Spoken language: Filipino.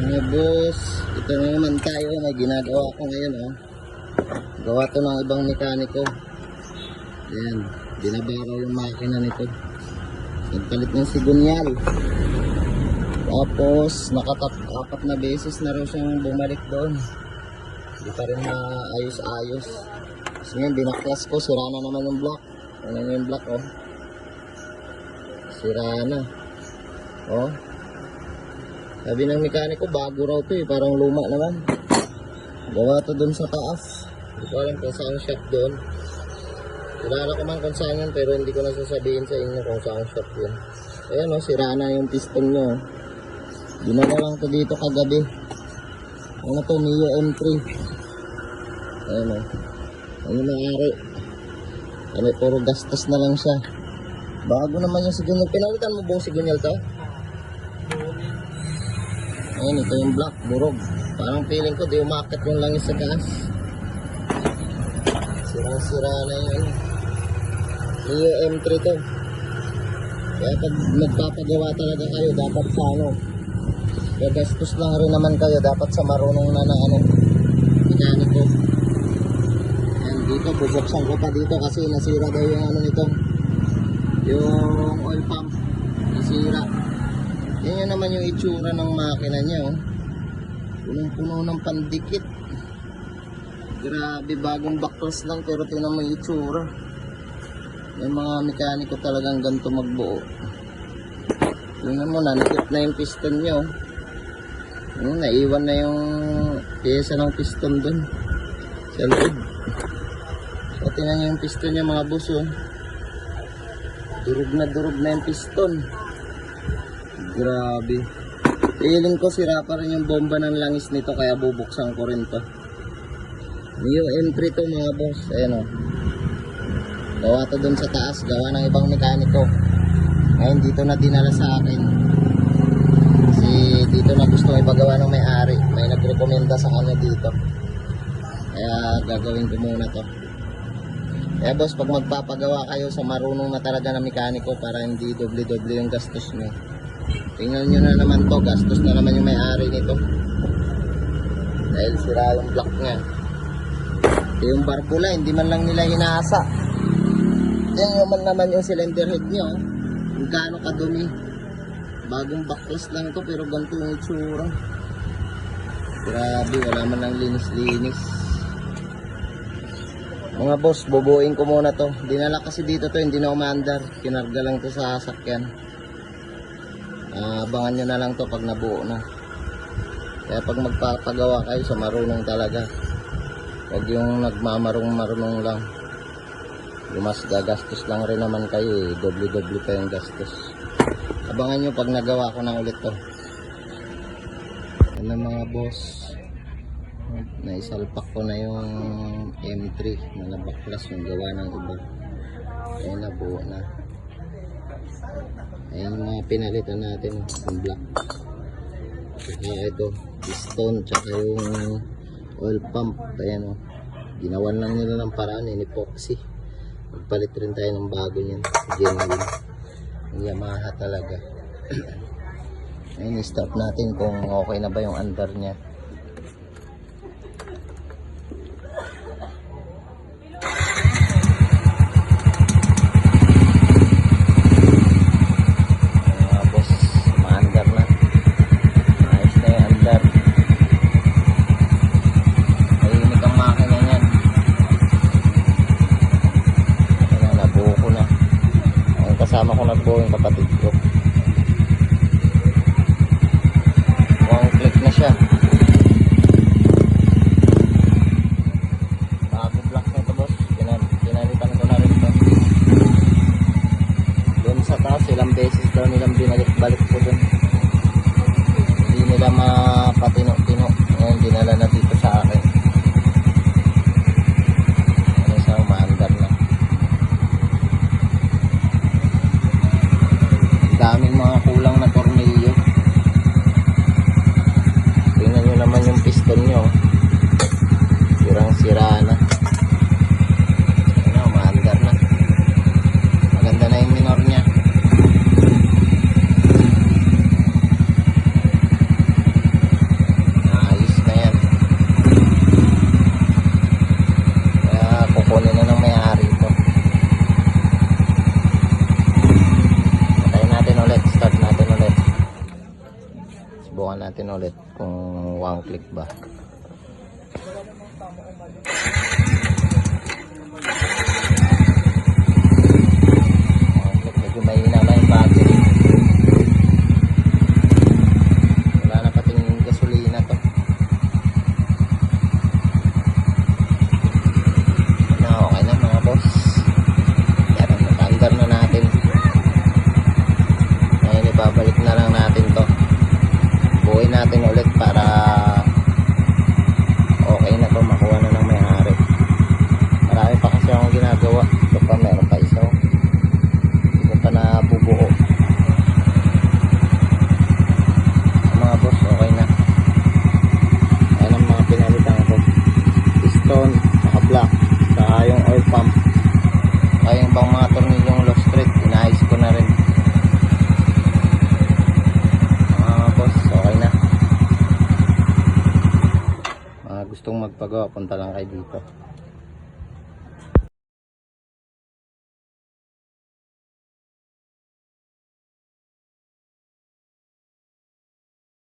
Mga boss, ito na naman tayo. May ginagawa ko ngayon, oh. Gawa to ng ibang mekaniko. Ayan, binabaraw yung makina nito. Nagpalit ng sigunyal. Tapos apat na beses na raw siyang bumalik doon. Hindi pa rin maayos-ayos. Kasi ngayon binaklas ko, sira na naman yung block. Ano yung block, oh. Sira na. Oh. Sabi ng mekaniko, bago raw to eh, parang luma naman. Gawa to doon sa taas. Hindi ko alam kung saan shop doon. Kilala ko man kung saan yun, pero hindi ko nasasabihin sa inyo kung saan shop yun. Ayan o, sira na yung piston nyo. Dinala lang to dito kagabi. Ano to, Mio M3. Ayan o. Ano may-ari. Ano, puro gastos na lang siya. Bago naman yung sigunyal. Pinalitan mo buong sigunyal to? Ayan, ito yung black, burog. Parang feeling ko, di umakit yung langis sa taas. Sirang-sira na yun. Mio M3 to. Kaya pag magpapagawa talaga kayo, dapat sa ano, gagastos lang rin naman kayo, dapat sa marunong na mekaniko. Ayan, dito, bubuksan ko pa dito kasi nasira daw yung ano nito, yung oil pump. Nasira. Yan yun naman yung itsura ng makina niya, oh. Punong-puno ng pandikit. Grabe, bagong backlas lang pero tingnan mo yung itsura. Yung mga mekaniko talagang ganito magbuo. Tingnan mo, nanikip na yung piston niya, oh. Naiwan na yung pyesa ng piston dun sa loob. So tingnan nyo yung piston niya, mga boss, oh. Durog na yung piston. Grabe. Feeling ko sira pa rin yung bomba ng langis nito, kaya bubuksan ko rin to. Mio M3 to, mga boss. Ayan o. Gawa to dun sa taas. Gawa ng ibang mekaniko. Ngayon dito na dinala sa akin. Kasi dito na gusto ipagawa ng may-ari. May nagrekomenda sa kanya dito. Kaya gagawin ko muna to. Kaya boss, pag magpapagawa kayo sa marunong na talaga na mekaniko para hindi doble-doble yung gastos nyo. Tingnan nyo na naman to, gastos na naman yung may-ari nito. Dahil sira yung block nya. Yung bar pula, hindi man lang nila hinasa. Yan yung man naman yung cylinder head nyo. Kung gaano kadumi. Bagong backlas lang to pero ganito yung itsura. Grabe, wala man lang linis-linis. Mga boss, bubuin ko muna to. Dinala kasi dito to, hindi na umandar. Kinarga lang to sa sasakyan. Abangan nyo na lang to pag nabuo na. Kaya pag magpapagawa kayo sa marunong talaga, huwag yung nagmamarong-marunong lang. Mas gagastos lang rin naman kayo eh. Doble-doble pa yung gastos. Abangan nyo pag nagawa ko na ulit to. Yan na mga boss, naisalpak ko na yung M3 na nabaklas yung gawa ng iba. Ayan na, buo na. Ayan yung mga pinalitan natin, yung black. Saka ito, piston, tsaka yung oil pump. Ayan o, ginawan lang nila ng paraan, epoxy. Magpalit rin tayo ng bago niyan, genuine. Yung Yamaha talaga. Ayan, stop natin kung okay na ba yung under nya. Kasama ko nagbuo yung kapatid ko. One click na siya. Bago block na ito boss. Pinalitan ko na rin ito. Doon sa taas, ilang beses daw nilang binalik-balik ko doon. Hindi nila mapatino-tino. Ngayon, dinala na dito sa akin. Ano sa umaandar na. Subukan natin ulit kung one click ba. Medyo mahina na yung battery. Wala na pating gasolina to. Na okay na mga boss. Yan, naka-under na natin. Ngayon ibabalik na lang natin to. Buuin natin ulit para okay na to, makuha na ng may-ari. Marami pa kasi akong ginagawa. Ito pa, meron pa isa. Hindi ko pa nabubuo. Mga boss, okay na. Ayan ang mga pinalitan ko. Piston, saka block, saka yung oil pump. Saka yung pang mga tornilyong lost thread, inayos ko na rin. Mga boss, okay na. Gustong magpagawa, punta lang kayo dito.